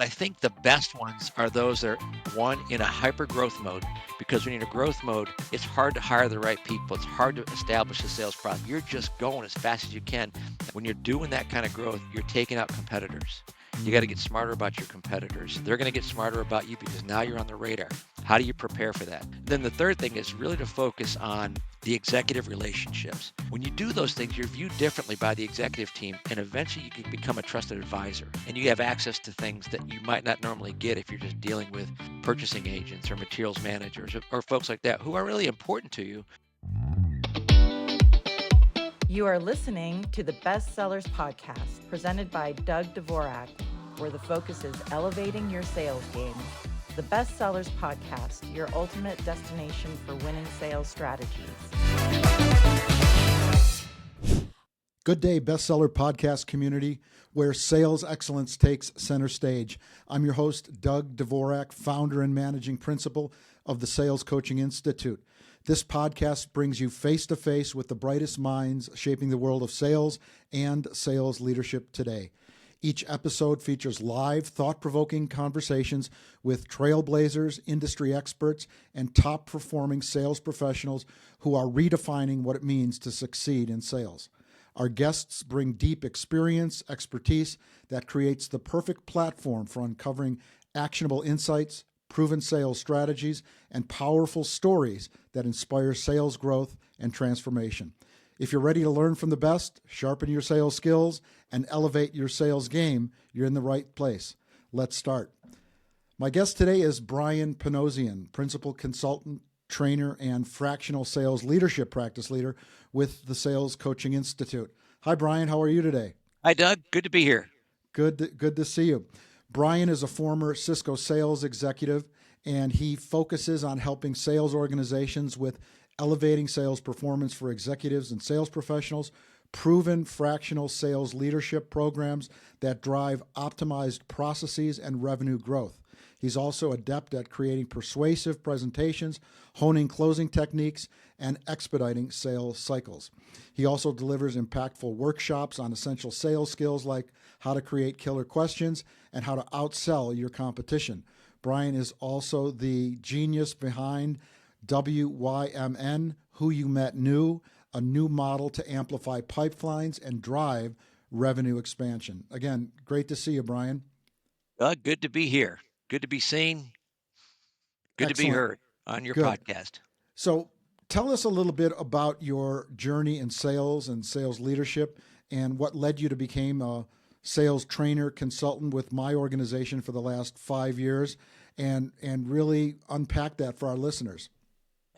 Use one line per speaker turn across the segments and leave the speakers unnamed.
I think the best ones are those that are one in a hyper growth mode, because when you're in a growth mode, it's hard to hire the right people. It's hard to establish a sales process. You're just going as fast as you can. When you're doing that kind of growth, you're taking out competitors. You got to get smarter about your competitors. They're going to get smarter about you because now you're on the radar. How do you prepare for that? Then the third thing is really to focus on the executive relationships. When you do those things, you're viewed differently by the executive team, and eventually you can become a trusted advisor. And you have access to things that you might not normally get if you're just dealing with purchasing agents or materials managers or folks like that who are really important to you.
You are listening to the Bestsellers Podcast, presented by Doug Deak, where the focus is elevating your sales game. The Bestsellers Podcast, your ultimate destination for winning sales strategies.
Good day, Bestseller Podcast community, where sales excellence takes center stage. I'm your host, Doug Deak, founder and managing principal of the Sales Coaching Institute. This podcast brings you face-to-face with the brightest minds shaping the world of sales and sales leadership today. Each episode features live, thought-provoking conversations with trailblazers, industry experts, and top-performing sales professionals who are redefining what it means to succeed in sales. Our guests bring deep experience, expertise that creates the perfect platform for uncovering actionable insights, proven sales strategies, and powerful stories that inspire sales growth and transformation. If you're ready to learn from the best, sharpen your sales skills, and elevate your sales game, you're in the right place. Let's start. My guest today is Brian Panosian, principal consultant, trainer, and fractional sales leadership practice leader with the Sales Coaching Institute. Hi, Brian. How are you today?
Hi, Doug. Good to be here.
Good to see you. Brian is a former Cisco sales executive, and he focuses on helping sales organizations with elevating sales performance for executives and sales professionals, proven fractional sales leadership programs that drive optimized processes and revenue growth. He's also adept at creating persuasive presentations, honing closing techniques, and expediting sales cycles. He also delivers impactful workshops on essential sales skills like how to create killer questions and how to outsell your competition. Brian is also the genius behind WYMN, Who You Met New, a new model to amplify pipelines and drive revenue expansion. Again, great to see you, Brian.
Doug, good to be here. Good to be seen. Good to be
Excellent.
heard on your
Good.
podcast.
So tell us a little bit about your journey in sales and sales leadership and what led you to become a sales trainer consultant with my organization for the last 5 years, and really unpack that for our listeners.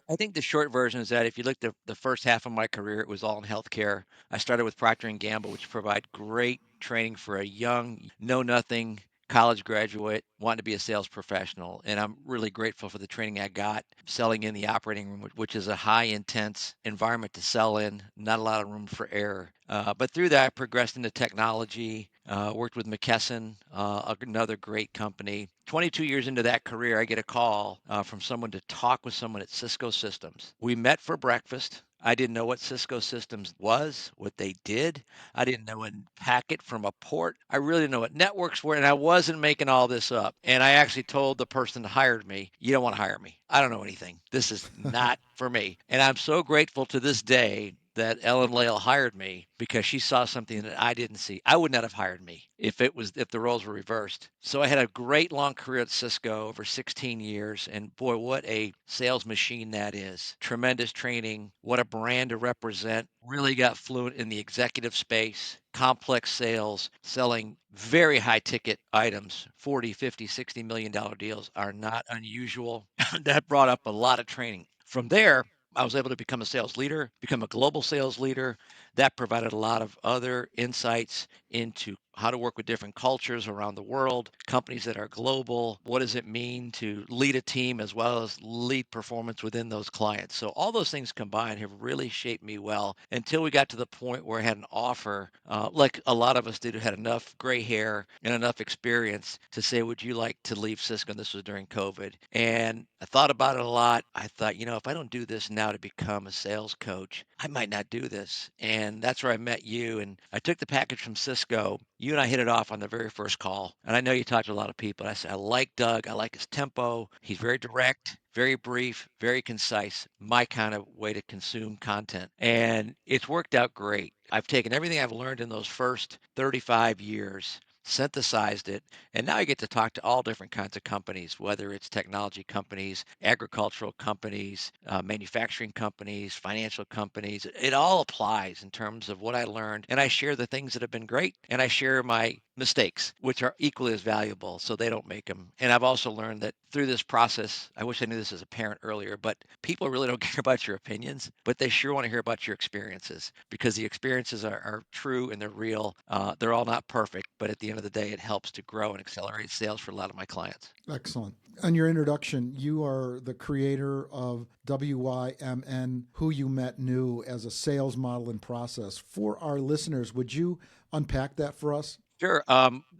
I think the short version is that if you look at the first half of my career, it was all in healthcare. I started with Procter and Gamble, which provide great training for a young, know nothing college graduate wanting to be a sales professional. And I'm really grateful for the training I got selling in the operating room, which is a high intense environment to sell in, not a lot of room for error. But through that, I progressed into technology, worked with McKesson, another great company. 22 years into that career, I get a call from someone to talk with someone at Cisco Systems. We met for breakfast. I didn't know what Cisco Systems was, what they did. I didn't know a packet from a port. I really didn't know what networks were, and I wasn't making all this up. And I actually told the person that hired me, "You don't want to hire me. I don't know anything. This is not for me." And I'm so grateful to this day that Ellen Lale hired me because she saw something that I didn't see. I would not have hired me if the roles were reversed. So I had a great long career at Cisco over 16 years, and boy, what a sales machine that is. Tremendous training, what a brand to represent. Really got fluent in the executive space, complex sales, selling very high ticket items. 40, 50, 60 million dollar deals are not unusual. That brought up a lot of training. From there, I was able to become a sales leader, become a global sales leader. That provided a lot of other insights into how to work with different cultures around the world, companies that are global. What does it mean to lead a team as well as lead performance within those clients? So, all those things combined have really shaped me well until we got to the point where I had an offer, like a lot of us did, who had enough gray hair and enough experience to say, "Would you like to leave Cisco?" And this was during COVID. And I thought about it a lot. I thought, if I don't do this now to become a sales coach, I might not do this. And that's where I met you. And I took the package from Cisco. you and I hit it off on the very first call. And I know you talked to a lot of people. I said, I like Doug. I like his tempo. He's very direct, very brief, very concise, my kind of way to consume content. And it's worked out great. I've taken everything I've learned in those first 35 years, synthesized it, and now I get to talk to all different kinds of companies, whether it's technology companies, agricultural companies, manufacturing companies, financial companies. It all applies in terms of what I learned. And I share the things that have been great, and I share my mistakes, which are equally as valuable so they don't make them. And I've also learned that through this process, I wish I knew this as a parent earlier, but people really don't care about your opinions, but they sure want to hear about your experiences because the experiences are true and they're real. They're all not perfect, but at the end of the day, it helps to grow and accelerate sales for a lot of my clients.
Excellent. On your introduction, you are the creator of WYMN, Who You Met New, as a sales model and process. For our listeners, would you unpack that for us?
Sure.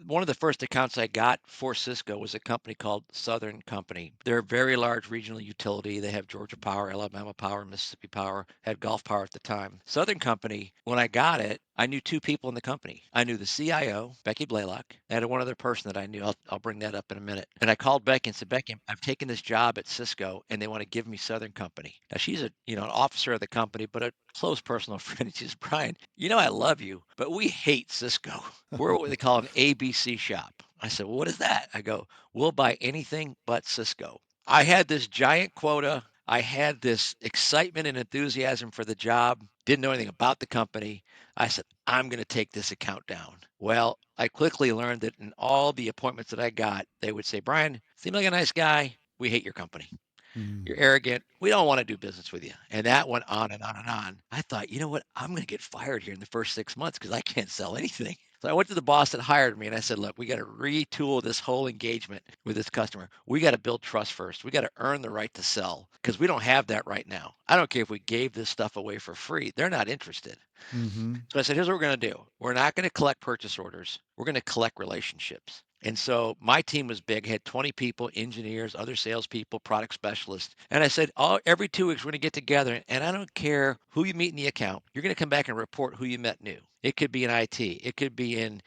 One of the first accounts I got for Cisco was a company called Southern Company. They're a very large regional utility. They have Georgia Power, Alabama Power, Mississippi Power, had Gulf Power at the time. Southern Company, when I got it, I knew two people in the company. I knew the CIO, Becky Blaylock, and one other person that I knew. I'll bring that up in a minute. And I called Becky and said, Becky, I've taken this job at Cisco and they want to give me Southern Company. Now she's an officer of the company, but a close personal friend. And she says, Brian, I love you, but we hate Cisco. We're what they call an ABC shop. I said, well, what is that? I go, we'll buy anything but Cisco. I had this giant quota. I had this excitement and enthusiasm for the job, didn't know anything about the company. I said, I'm going to take this account down. Well, I quickly learned that in all the appointments that I got, they would say, Brian, seem like a nice guy. We hate your company.
Mm.
You're arrogant. We don't want to do business with you. And that went on and on and on. I thought, you know what? I'm going to get fired here in the first 6 months because I can't sell anything. So I went to the boss that hired me and I said, look, we got to retool this whole engagement with this customer. We got to build trust first. We got to earn the right to sell because we don't have that right now. I don't care if we gave this stuff away for free. They're not interested.
Mm-hmm.
So I said, here's what we're going to do. We're not going to collect purchase orders. We're going to collect relationships. And so my team was big, had 20 people, engineers, other salespeople, product specialists. And I said, every 2 weeks, we're going to get together. And I don't care who you meet in the account. You're going to come back and report who you met new. It could be in IT. It could be in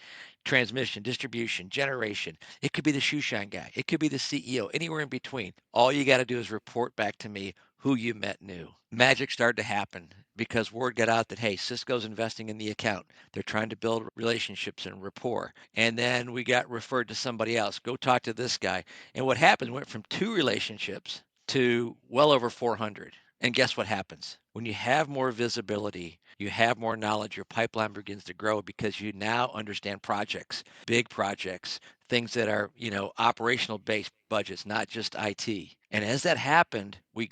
transmission, distribution, generation. It could be the shoe shine guy. It could be the CEO, anywhere in between. All you got to do is report back to me who you met new. Magic started to happen because word got out that, hey, Cisco's investing in the account. They're trying to build relationships and rapport. And then we got referred to somebody else. Go talk to this guy. And what happened went from 2 relationships to well over 400. And guess what happens? When you have more visibility, you have more knowledge, your pipeline begins to grow because you now understand projects, big projects, things that are, operational based budgets, not just IT. And as that happened, we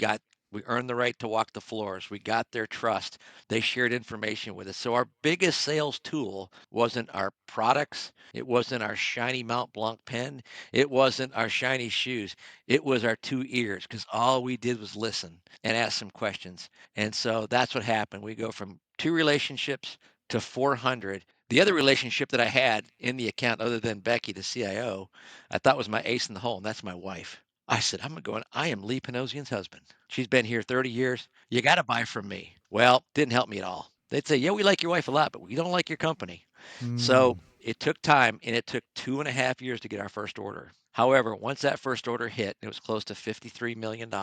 earned the right to walk the floors. We got their trust. They shared information with us. So our biggest sales tool wasn't our products. It wasn't our shiny Mont Blanc pen. It wasn't our shiny shoes. It was our 2 ears because all we did was listen and ask some questions. And so that's what happened. We go from 2 relationships to 400. The other relationship that I had in the account, other than Becky, the CIO, I thought was my ace in the hole, and that's my wife. I said, I am Lee Panosian's husband. She's been here 30 years. You got to buy from me. Well, didn't help me at all. They'd say, yeah, we like your wife a lot, but we don't like your company. So
Mm.
it took time and it took 2.5 years to get our first order. However, once that first order hit, it was close to $53 million.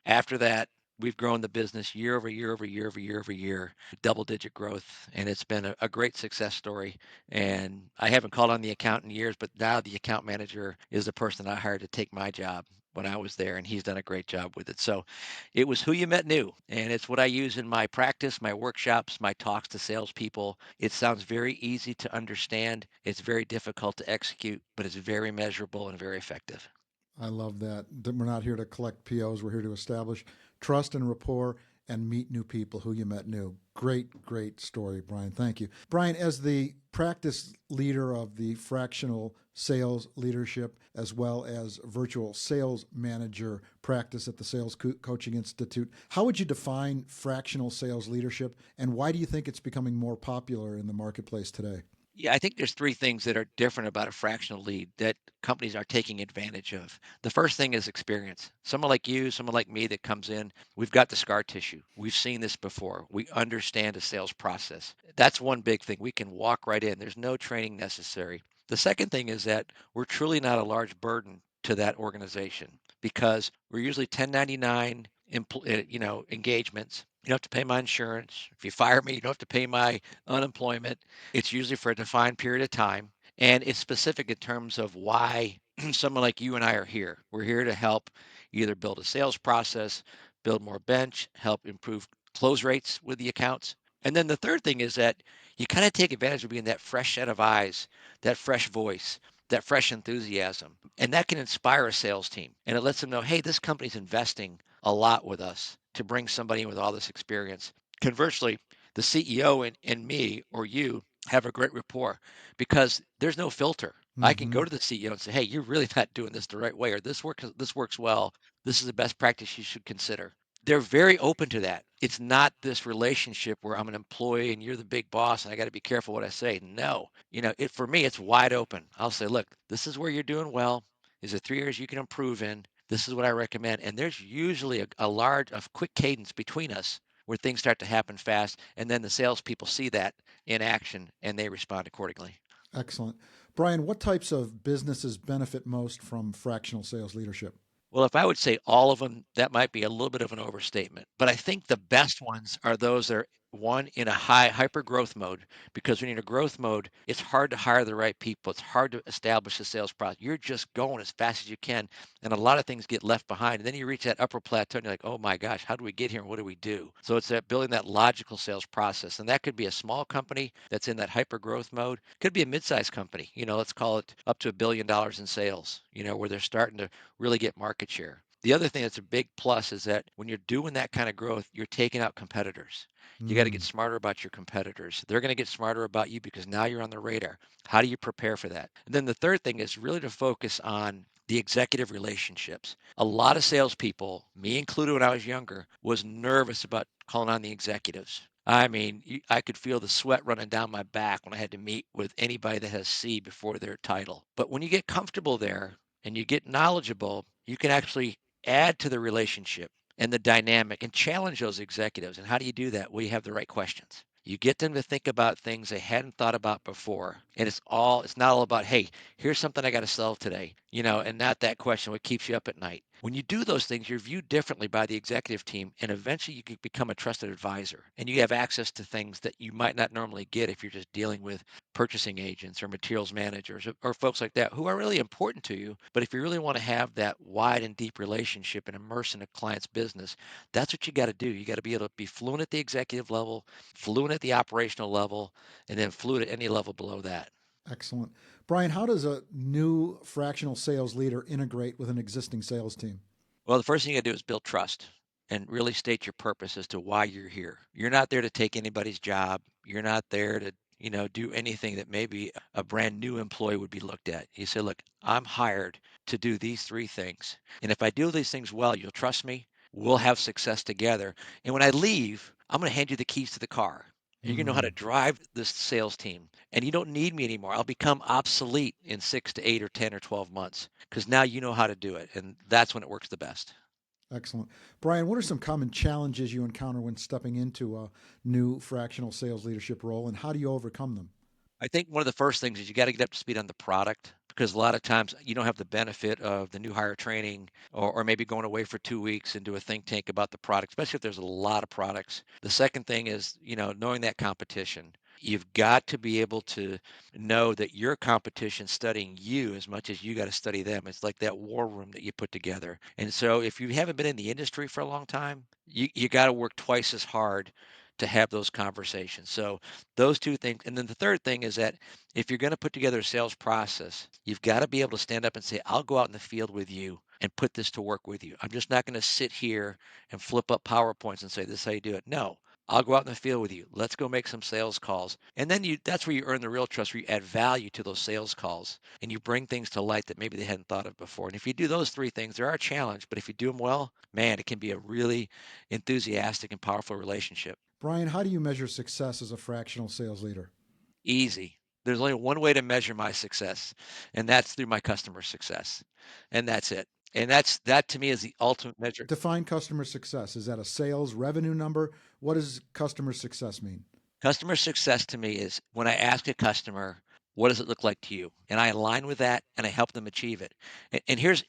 After that, we've grown the business year over year over year over year over year, double digit growth. And it's been a great success story. And I haven't called on the account in years, but now the account manager is the person I hired to take my job when I was there, and he's done a great job with it. So it was who you met new, and it's what I use in my practice, my workshops, my talks to salespeople. It sounds very easy to understand. It's very difficult to execute, but it's very measurable and very effective.
I love that. We're not here to collect POs. We're here to establish trust and rapport and meet new people who you met new. Great, great story, Brian. Thank you. Brian, as the practice leader of the fractional sales leadership as well as virtual sales manager practice at the Sales Coaching Institute, how would you define fractional sales leadership and why do you think it's becoming more popular in the marketplace today?
Yeah, I think there's three things that are different about a fractional lead that companies are taking advantage of. The first thing is experience. Someone like you, someone like me that comes in, we've got the scar tissue. We've seen this before. We understand a sales process. That's one big thing. We can walk right in. There's no training necessary. The second thing is that we're truly not a large burden to that organization because we're usually 1099 engagements. You don't have to pay my insurance. If you fire me, you don't have to pay my unemployment. It's usually for a defined period of time, and it's specific in terms of why someone like you and I are here. We're here to help either build a sales process, build more bench, help improve close rates with the accounts. And then the third thing is that you kind of take advantage of being that fresh set of eyes, that fresh voice, that fresh enthusiasm. And that can inspire a sales team. And it lets them know, hey, this company's investing a lot with us to bring somebody in with all this experience. Conversely, the CEO and me or you have a great rapport because there's no filter. I can
Mm-hmm.
go to the CEO and say, "Hey, you're really not doing this the right way, or this works well. This is the best practice you should consider." They're very open to that. It's not this relationship where I'm an employee and you're the big boss and I got to be careful what I say. No, it for me it's wide open. I'll say, "Look, this is where you're doing well. These are 3 areas you can improve in. This is what I recommend." And there's usually a quick cadence between us where things start to happen fast, and then the salespeople see that in action and they respond accordingly.
Excellent. Brian, what types of businesses benefit most from fractional sales leadership?
Well, if I would say all of them, that might be a little bit of an overstatement. But I think the best ones are those that are one in a high hyper growth mode, because when you're in a growth mode, it's hard to hire the right people. It's hard to establish a sales process. You're just going as fast as you can, and a lot of things get left behind. And then you reach that upper plateau, and you're like, oh my gosh, how do we get here and what do we do? So it's that building that logical sales process. And that could be a small company that's in that hyper growth mode, could be a mid-sized company, let's call it up to $1 billion in sales, where they're starting to really get market share. The other thing that's a big plus is that when you're doing that kind of growth, you're taking out competitors. You got to get
Mm,
smarter about your competitors. They're going to get smarter about you because now you're on the radar. How do you prepare for that? And then the third thing is really to focus on the executive relationships. A lot of salespeople, me included when I was younger, was nervous about calling on the executives. I mean, I could feel the sweat running down my back when I had to meet with anybody that has C before their title. But when you get comfortable there, and you get knowledgeable, you can actually add to the relationship and the dynamic and challenge those executives. And how do you do that? Well, you have the right questions. You get them to think about things they hadn't thought about before. And it's not all about, hey, here's something I got to solve today, and not that question, what keeps you up at night. When you do those things, you're viewed differently by the executive team, and eventually you can become a trusted advisor. And you have access to things that you might not normally get if you're just dealing with purchasing agents or materials managers or folks like that who are really important to you. But if you really want to have that wide and deep relationship and immerse in a client's business, that's what you got to do. You got to be able to be fluent at the executive level, fluent at the operational level, and then fluent at any level below that.
excellent. Brian, how does a new fractional sales leader integrate with an existing sales team?
Well, the first thing you got to do is build trust and really state your purpose as to why you're here. You're not there to take anybody's job. You're not there to, do anything that maybe a brand new employee would be looked at. You say, look, I'm hired to do these three things. And if I do these things well, you'll trust me. We'll have success together. And when I leave, I'm going to hand you the keys to the car. You're going to know how to
Mm,
drive this sales team. And you don't need me anymore. I'll become obsolete in 6 to 8 or 10 or 12 months because now you know how to do it. And that's when it works the best.
excellent. Brian, what are some common challenges you encounter when stepping into a new fractional sales leadership role, and how do you overcome them?
I think one of the first things is you got to get up to speed on the product because a lot of times you don't have the benefit of the new hire training or maybe going away for 2 weeks and do a think tank about the product, especially if there's a lot of products. The second thing is, knowing that competition. You've got to be able to know that your competition studying you as much as you got to study them. It's like that war room that you put together. And so if you haven't been in the industry for a long time, you got to work twice as hard to have those conversations. So those two things. And then the third thing is that if you're going to put together a sales process, you've got to be able to stand up and say, I'll go out in the field with you and put this to work with you. I'm just not going to sit here and flip up PowerPoints and say, this is how you do it. No, I'll go out in the field with you. Let's go make some sales calls. And then that's where you earn the real trust, where you add value to those sales calls and you bring things to light that maybe they hadn't thought of before. And if you do those three things, they're a challenge, but if you do them well, man, it can be a really enthusiastic and powerful relationship.
Brian, how do you measure success as a fractional sales leader?
Easy. There's only one way to measure my success, and that's through my customer success. And that's it. And that to me is the ultimate measure.
Define customer success. Is that a sales revenue number? What does customer success mean?
Customer success to me is when I ask a customer, what does it look like to you? And I align with that and I help them achieve it. And here's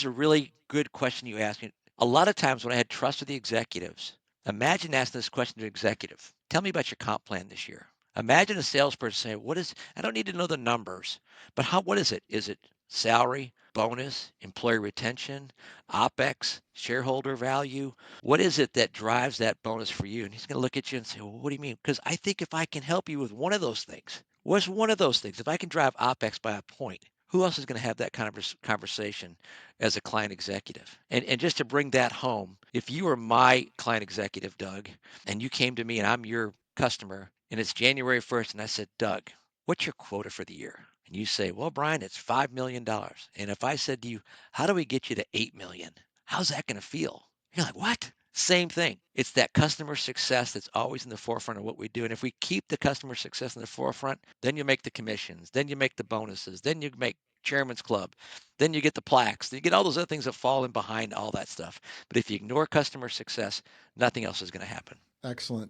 a really good question you asked me. A lot of times when I had trust with the executives, imagine asking this question to an executive. Tell me about your comp plan this year. Imagine a salesperson saying, what is, I don't need to know the numbers, but what is it? Is it salary, bonus, employee retention, OPEX, shareholder value? What is it that drives that bonus for you? And he's going to look at you and say, well, what do you mean? Because I think if I can help you with one of those things, what's one of those things? If I can drive OPEX by a point, who else is going to have that kind of conversation as a client executive? And just to bring that home, if you were my client executive, Doug, and you came to me and I'm your customer, and it's January 1st, and I said, Doug, what's your quota for the year? And you say, well, Brian, it's $5 million. And if I said to you, how do we get you to 8 million? How's that going to feel? You're like, what? Same thing. It's that customer success that's always in the forefront of what we do. And if we keep the customer success in the forefront, then you make the commissions, then you make the bonuses, then you make chairman's club, then you get the plaques, then you get all those other things that fall in behind all that stuff. But if you ignore customer success, nothing else is going to happen.
Excellent.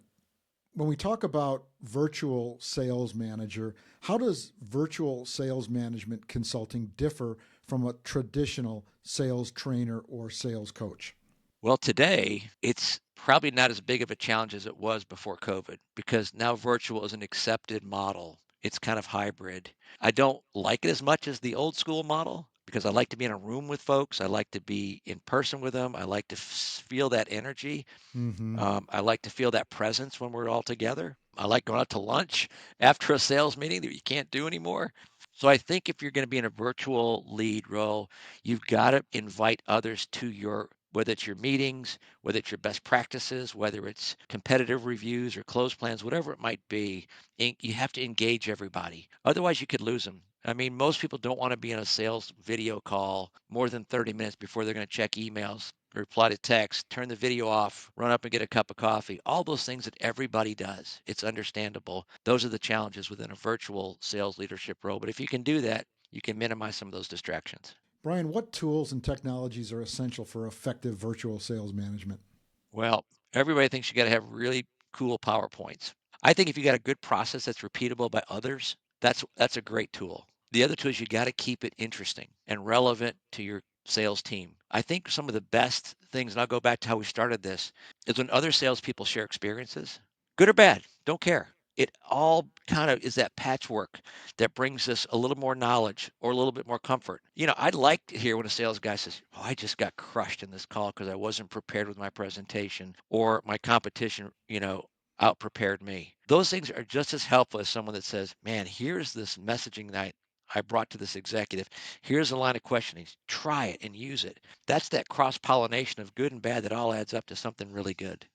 When we talk about virtual sales manager, how does virtual sales management consulting differ from a traditional sales trainer or sales coach?
Well, today it's probably not as big of a challenge as it was before COVID because now virtual is an accepted model. It's kind of hybrid. I don't like it as much as the old school model because I like to be in a room with folks. I like to be in person with them. I like to feel that energy.
Mm-hmm.
I like to feel that presence when we're all together. I like going out to lunch after a sales meeting that you can't do anymore. So I think if you're going to be in a virtual lead role, you've got to invite others to your, whether it's your meetings, whether it's your best practices, whether it's competitive reviews or close plans, whatever it might be. You have to engage everybody. Otherwise, you could lose them. I mean, most people don't want to be in a sales video call more than 30 minutes before they're going to check emails, reply to text, turn the video off, run up and get a cup of coffee, all those things that everybody does. It's understandable. Those are the challenges within a virtual sales leadership role. But if you can do that, you can minimize some of those distractions.
Brian, what tools and technologies are essential for effective virtual sales management?
Well, everybody thinks you got to have really cool PowerPoints. I think if you got a good process that's repeatable by others, that's a great tool. The other tool is you got to keep it interesting and relevant to your sales team. I think some of the best things, and I'll go back to how we started this, is when other salespeople share experiences, good or bad, don't care. It all kind of is that patchwork that brings us a little more knowledge or a little bit more comfort. I'd like to hear when a sales guy says, oh, I just got crushed in this call because I wasn't prepared with my presentation or my competition, out prepared me. Those things are just as helpful as someone that says, man, here's this messaging that I brought to this executive. Here's a line of questioning. Try it and use it. That's that cross pollination of good and bad that all adds up to something really good.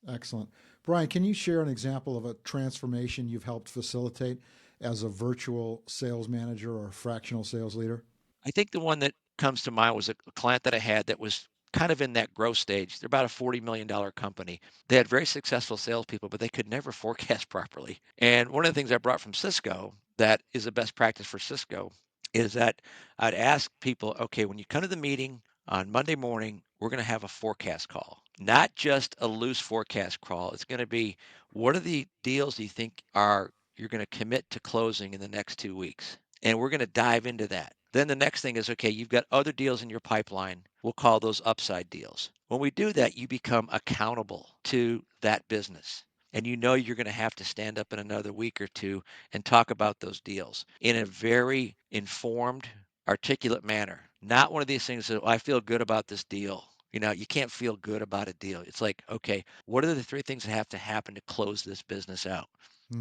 Excellent. Brian, can you share an example of a transformation you've helped facilitate as a virtual sales manager or fractional sales leader?
I think the one that comes to mind was a client that I had that was kind of in that growth stage. They're about a $40 million company. They had very successful salespeople, but they could never forecast properly. And one of the things I brought from Cisco that is a best practice for Cisco is that I'd ask people, okay, when you come to the meeting on Monday morning, we're going to have a forecast call, not just a loose forecast call. It's going to be what are the deals you think are you're going to commit to closing in the next 2 weeks? And we're going to dive into that. Then the next thing is, okay, you've got other deals in your pipeline. We'll call those upside deals. When we do that, you become accountable to that business. And you know you're going to have to stand up in another week or two and talk about those deals in a very informed, articulate manner. Not one of these things that, oh, I feel good about this deal. You can't feel good about a deal. It's like, okay, what are the three things that have to happen to close this business out?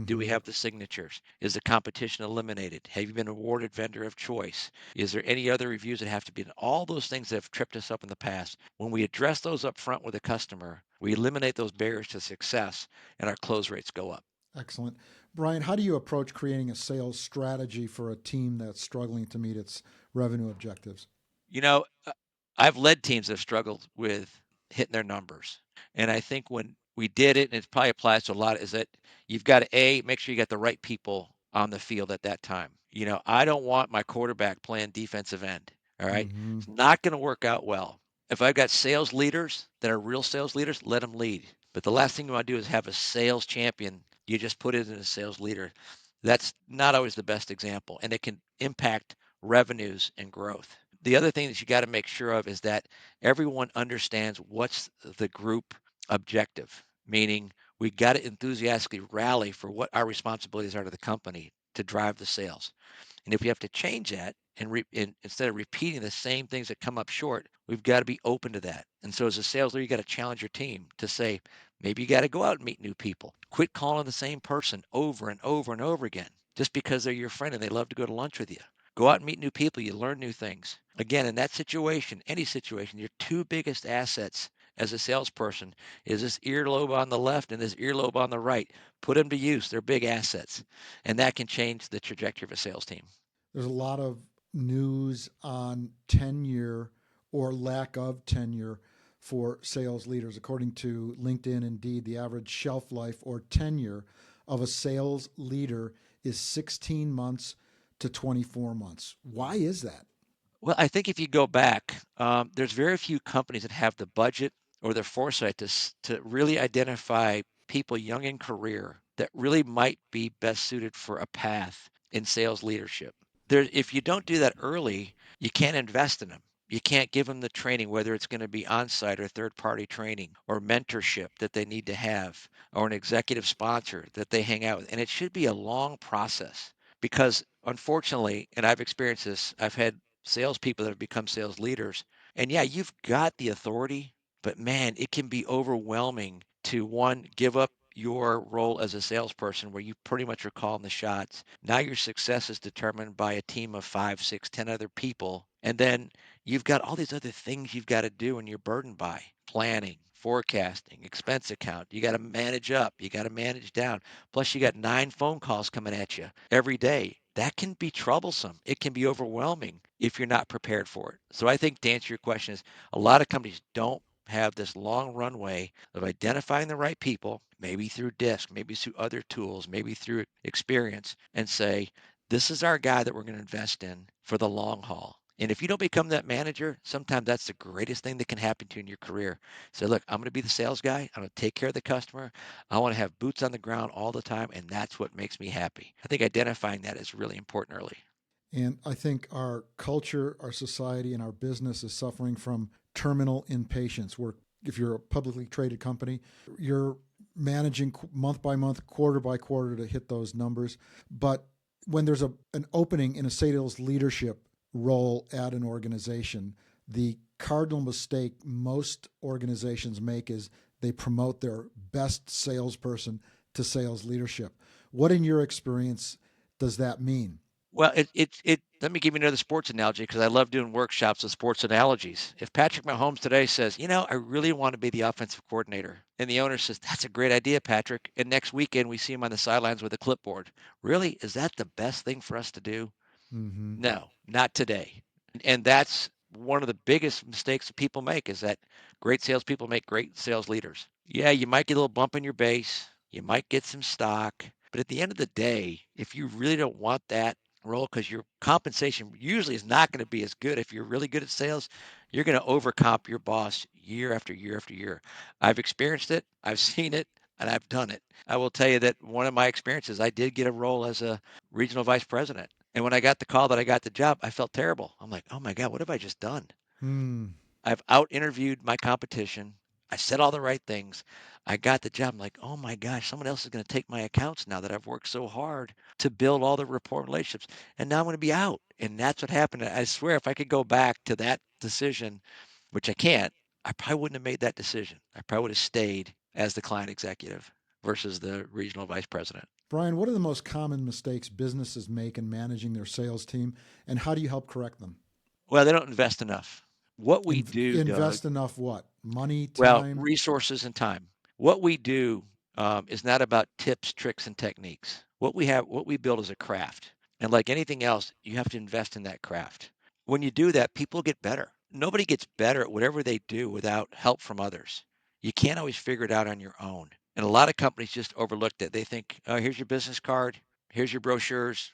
Do we
Mm-hmm.
have the signatures? Is the competition eliminated? Have you been awarded vendor of choice? Is there any other reviews that have to be done? All those things that have tripped us up in the past. When we address those up front with a customer, we eliminate those barriers to success and our close rates go up.
Excellent. Brian, how do you approach creating a sales strategy for a team that's struggling to meet its revenue objectives?
You know, uh, I've led teams that have struggled with hitting their numbers. And I think when we did it, and it probably applies to a lot, is that you've got to make sure you got the right people on the field at that time. I don't want my quarterback playing defensive end. All right.
Mm-hmm.
It's not going to work out well. If I've got sales leaders that are real sales leaders, let them lead. But the last thing you want to do is have a sales champion. You just put it in a sales leader. That's not always the best example, and it can impact revenues and growth. The other thing that you got to make sure of is that everyone understands what's the group objective, meaning we got to enthusiastically rally for what our responsibilities are to the company to drive the sales. And if we have to change that and instead of repeating the same things that come up short, we've got to be open to that. And so as a sales leader, you got to challenge your team to say, maybe you got to go out and meet new people. Quit calling the same person over and over and over again just because they're your friend and they love to go to lunch with you. Go out and meet new people. You learn new things. Again, in that situation, any situation, your two biggest assets as a salesperson is this earlobe on the left and this earlobe on the right. Put them to use. They're big assets. And that can change the trajectory of a sales team.
There's a lot of news on tenure or lack of tenure for sales leaders. According to LinkedIn, Indeed, the average shelf life or tenure of a sales leader is 16 months to 24 months. Why is that?
Well, I think if you go back, there's very few companies that have the budget or the foresight to really identify people young in career that really might be best suited for a path in sales leadership. If you don't do that early, you can't invest in them. You can't give them the training, whether it's going to be on-site or third-party training or mentorship that they need to have, or an executive sponsor that they hang out with. And it should be a long process because, unfortunately, and I've experienced this, I've had salespeople that have become sales leaders. And yeah, you've got the authority, but man, it can be overwhelming to one, give up your role as a salesperson where you pretty much are calling the shots. Now your success is determined by a team of 5, 6, 10 other people. And then you've got all these other things you've got to do and you're burdened by planning, forecasting, expense account. You got to manage up, you got to manage down. Plus, you got 9 phone calls coming at you every day. That can be troublesome. It can be overwhelming if you're not prepared for it. So I think to answer your question is a lot of companies don't have this long runway of identifying the right people, maybe through DISC, maybe through other tools, maybe through experience, and say, this is our guy that we're going to invest in for the long haul. And if you don't become that manager, sometimes that's the greatest thing that can happen to you in your career. Say, look, I'm going to be the sales guy. I'm going to take care of the customer. I want to have boots on the ground all the time, and that's what makes me happy. I think identifying that is really important early.
And I think our culture, our society, and our business is suffering from terminal impatience. Where if you're a publicly traded company, you're managing month by month, quarter by quarter to hit those numbers. But when there's an opening in a sales leadership role at an organization, the cardinal mistake most organizations make is they promote their best salesperson to sales leadership. What, in your experience, does that mean?
Well, let me give you another sports analogy because I love doing workshops with sports analogies. If Patrick Mahomes today says, I really want to be the offensive coordinator, and the owner says, that's a great idea, Patrick. And next weekend we see him on the sidelines with a clipboard. Really? Is that the best thing for us to do?
Mm-hmm.
No, not today. And that's one of the biggest mistakes that people make is that great salespeople make great sales leaders. Yeah, you might get a little bump in your base, you might get some stock, but at the end of the day, if you really don't want that role, because your compensation usually is not going to be as good if you're really good at sales, you're going to overcomp your boss year after year after year. I've experienced it, I've seen it, and I've done it. I will tell you that one of my experiences, I did get a role as a regional vice president. And when I got the call that I got the job, I felt terrible. I'm like, oh my God, what have I just done?
Mm.
I've out interviewed my competition. I said all the right things. I got the job. I'm like, oh my gosh, someone else is going to take my accounts now that I've worked so hard to build all the rapport relationships. And now I'm going to be out. And that's what happened. I swear, if I could go back to that decision, which I can't, I probably wouldn't have made that decision. I probably would have stayed as the client executive versus the regional vice president.
Brian, what are the most common mistakes businesses make in managing their sales team, and how do you help correct them?
Well, they don't invest enough. What we do, Doug,
Invest enough what? Money,
well,
time?
resources and time. What we do is not about tips, tricks, and techniques. What we build is a craft. And like anything else, you have to invest in that craft. When you do that, people get better. Nobody gets better at whatever they do without help from others. You can't always figure it out on your own. And a lot of companies just overlook that. They think, oh, here's your business card. Here's your brochures,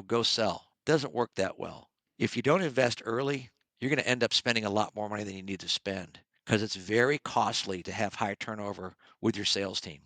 go sell. Doesn't work that well. If you don't invest early, you're going to end up spending a lot more money than you need to spend because it's very costly to have high turnover with your sales team,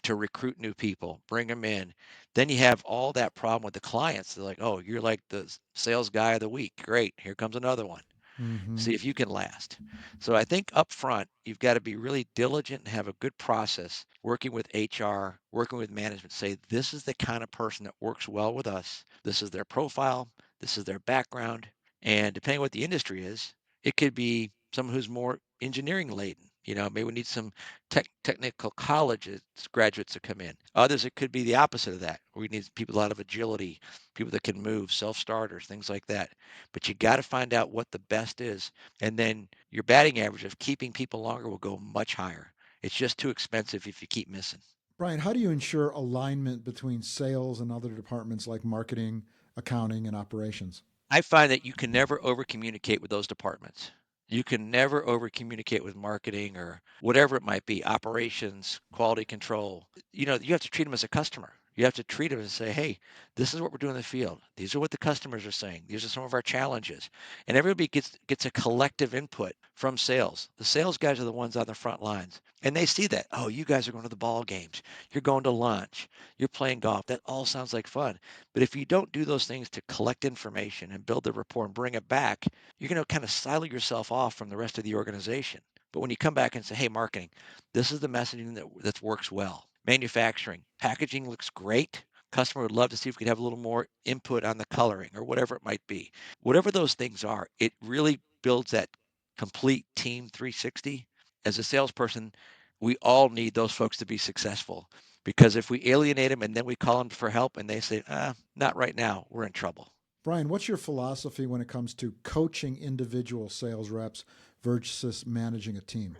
to recruit new people, bring them in. Then you have all that problem with the clients. They're like, oh, you're like the sales guy of the week. Great. Here comes another one.
Mm-hmm.
See if you can last. So I think up front, you've got to be really diligent and have a good process working with HR, working with management. Say, this is the kind of person that works well with us. This is their profile. This is their background. And depending on what the industry is, it could be someone who's more engineering laden. Maybe we need some technical colleges graduates to come in. Others, it could be the opposite of that. We need people out of agility, people that can move, self-starters, things like that. But you got to find out what the best is, and then your batting average of keeping people longer will go much higher. It's just too expensive if you keep missing.
Brian, how do you ensure alignment between sales and other departments like marketing, accounting, and operations?
I find that you can never over communicate with those departments. You can never over communicate with marketing or whatever it might be, operations, quality control. You have to treat them as a customer. You have to treat them and say, hey, this is what we're doing in the field. These are what the customers are saying. These are some of our challenges. And everybody gets a collective input from sales. The sales guys are the ones on the front lines. And they see that. Oh, you guys are going to the ball games. You're going to lunch. You're playing golf. That all sounds like fun. But if you don't do those things to collect information and build the rapport and bring it back, you're going to kind of silo yourself off from the rest of the organization. But when you come back and say, hey, marketing, this is the messaging that works well. Manufacturing, packaging looks great. Customer would love to see if we could have a little more input on the coloring or whatever it might be. Whatever those things are, it really builds that complete team 360. As a salesperson, we all need those folks to be successful. Because if we alienate them and then we call them for help and they say, not right now, we're in trouble.
Brian, what's your philosophy when it comes to coaching individual sales reps versus managing a team?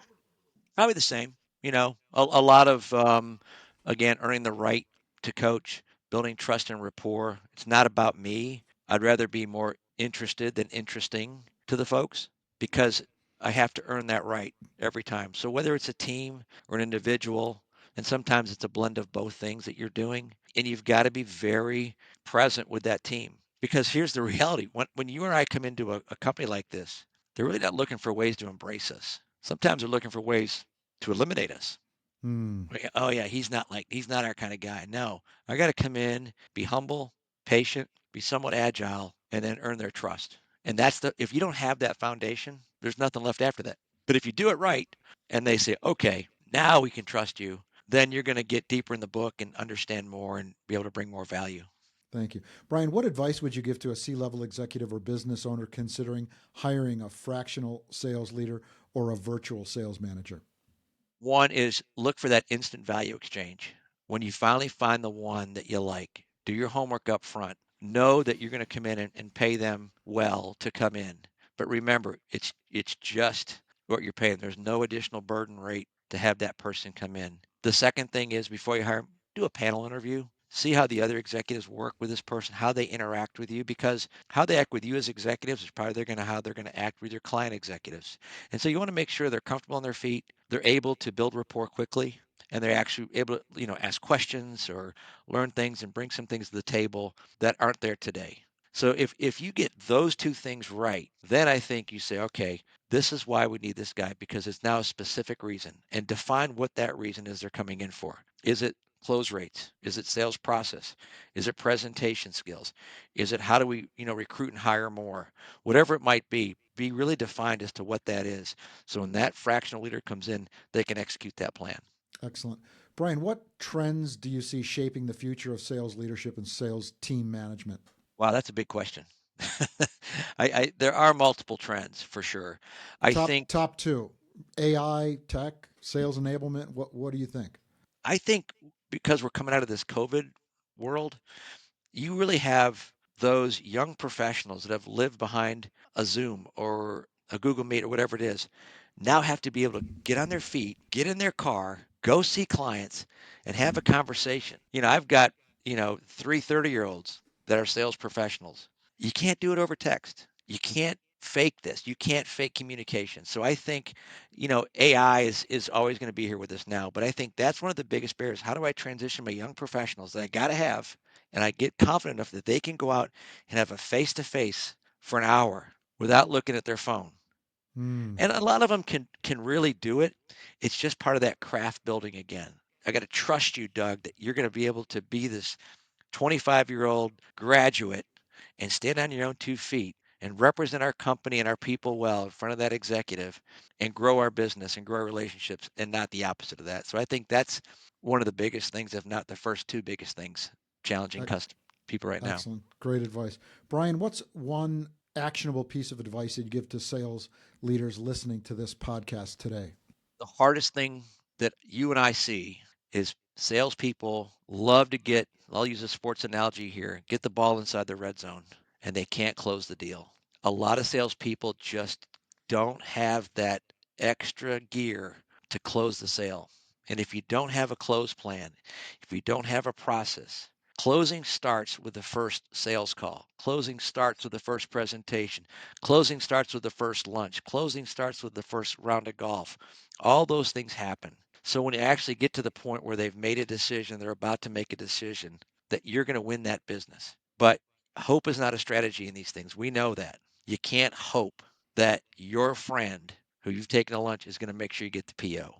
Probably the same. A lot of, again, earning the right to coach, building trust and rapport. It's not about me. I'd rather be more interested than interesting to the folks because I have to earn that right every time. So whether it's a team or an individual, and sometimes it's a blend of both things that you're doing, and you've got to be very present with that team. Because here's the reality when you and I come into a company like this, they're really not looking for ways to embrace us. Sometimes they're looking for ways to eliminate us.
Hmm.
Oh yeah, he's not our kind of guy. No, I got to come in, be humble, patient, be somewhat agile, and then earn their trust. And if you don't have that foundation, there's nothing left after that. But if you do it right and they say, okay, now we can trust you, then you're going to get deeper in the book and understand more and be able to bring more value.
Thank you. Brian, what advice would you give to a C level executive or business owner considering hiring a fractional sales leader or a virtual sales manager?
One is look for that instant value exchange. When you finally find the one that you like, do your homework up front. Know that you're going to come in and pay them well to come in. But remember, it's just what you're paying. There's no additional burden rate to have that person come in. The second thing is before you hire them, do a panel interview. See how the other executives work with this person, how they interact with you, because how they act with you as executives is probably how they're going to act with your client executives. And so you want to make sure they're comfortable on their feet, they're able to build rapport quickly, and they're actually able to, ask questions or learn things and bring some things to the table that aren't there today. So if you get those two things right, then I think you say, okay, this is why we need this guy because it's now a specific reason and define what that reason is they're coming in for. Is it close rates? Is it sales process? Is it presentation skills? Is it how do we, recruit and hire more? Whatever it might be really defined as to what that is. So when that fractional leader comes in, they can execute that plan.
Excellent. Brian, what trends do you see shaping the future of sales leadership and sales team management?
Wow, that's a big question. There are multiple trends for sure. I
Top
think
top two: AI, tech, sales enablement. What do you think?
I think because we're coming out of this COVID world, you really have those young professionals that have lived behind a Zoom or a Google Meet or whatever it is, now have to be able to get on their feet, get in their car, go see clients, and have a conversation. I've got, 3 30-year-olds that are sales professionals. You can't do it over text. You can't fake this. You can't fake communication. So I think, AI is always going to be here with us now. But I think that's one of the biggest barriers. How do I transition my young professionals that I got to have and I get confident enough that they can go out and have a face-to-face for an hour without looking at their phone. And a lot of them can really do it. It's just part of that craft building again. I got to trust you, Doug, that you're going to be able to be this 25-year-old graduate and stand on your own 2 feet and represent our company and our people well in front of that executive and grow our business and grow our relationships, and not the opposite of that. So I think that's one of the biggest things, if not the first two biggest things, challenging people right now.
Excellent. Great advice. Brian, what's one actionable piece of advice you'd give to sales leaders listening to this podcast today?
The hardest thing that you and I see is salespeople love to get, I'll use a sports analogy here, get the ball inside the red zone, and they can't close the deal. A lot of salespeople just don't have that extra gear to close the sale. And if you don't have a close plan, if you don't have a process, closing starts with the first sales call. Closing starts with the first presentation. Closing starts with the first lunch. Closing starts with the first round of golf. All those things happen. So when you actually get to the point where they've made a decision, they're about to make a decision, that you're going to win that business. But hope is not a strategy in these things. We know that. You can't hope that your friend who you've taken to lunch is going to make sure you get the PO.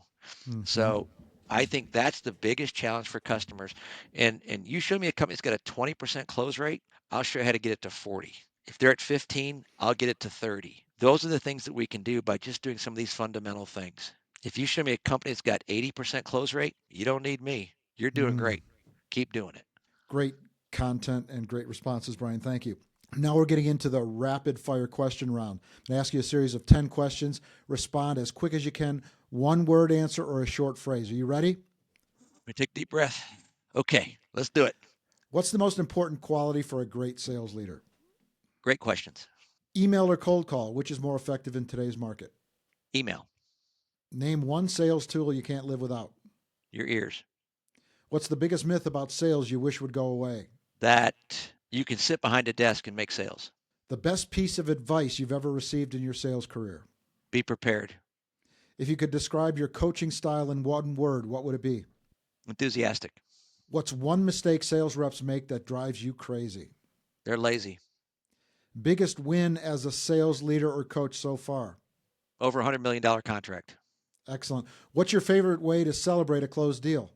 So I think that's the biggest challenge for customers. And you show me a company that's got a 20% close rate, I'll show you how to get it to 40. If they're at 15, I'll get it to 30. Those are the things that we can do by just doing some of these fundamental things. If you show me a company that's got 80% close rate, you don't need me. You're doing great. Keep doing it.
Great content and great responses, Brian. Thank you. Now we're getting into the rapid fire question round. I'm going to ask you a series of 10 questions. Respond as quick as you can. One word answer or a short phrase. Are you ready?
Let me take a deep breath. Okay, let's do it.
What's the most important quality for a great sales leader?
Great questions.
Email or cold call, which is more effective in today's market?
Email.
Name one sales tool you can't live without.
Your ears.
What's the biggest myth about sales you wish would go away?
That you can sit behind a desk and make sales.
The best piece of advice you've ever received in your sales career?
Be prepared.
If you could describe your coaching style in one word, what would it be?
Enthusiastic.
What's one mistake sales reps make that drives you crazy?
They're lazy.
Biggest win as a sales leader or coach so far?
Over $100 million contract.
Excellent. What's your favorite way to celebrate a closed deal?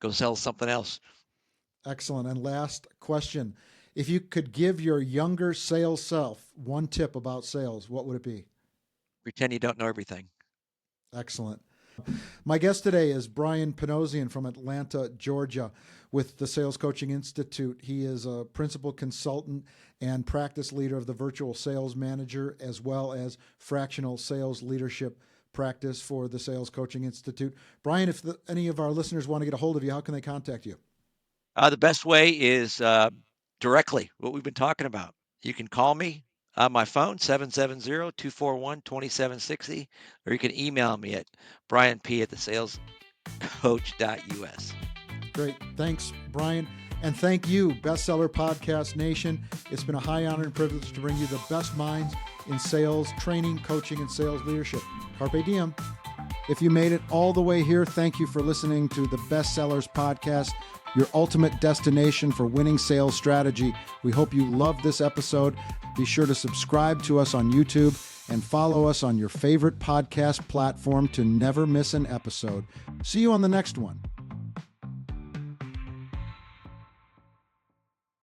Go sell something else.
Excellent. And last question. If you could give your younger sales self one tip about sales, what would it be?
Pretend you don't know everything.
Excellent. My guest today is Brian Panosian from Atlanta, Georgia, with the Sales Coaching Institute. He is a principal consultant and practice leader of the Virtual Sales Manager, as well as Fractional Sales Leadership Practice for the Sales Coaching Institute. Brian, if any of our listeners want to get a hold of you, how can they contact you?
The best way is directly what we've been talking about. You can call me on my phone, 770-241-2760, or you can email me at brianp@thesalescoach.us.
Great. Thanks, Brian. And thank you, Bestseller Podcast Nation. It's been a high honor and privilege to bring you the best minds in sales, training, coaching, and sales leadership. Carpe diem. If you made it all the way here, thank you for listening to the Bestsellers Podcast, your ultimate destination for winning sales strategy. We hope you loved this episode. Be sure to subscribe to us on YouTube and follow us on your favorite podcast platform to never miss an episode. See you on the next one.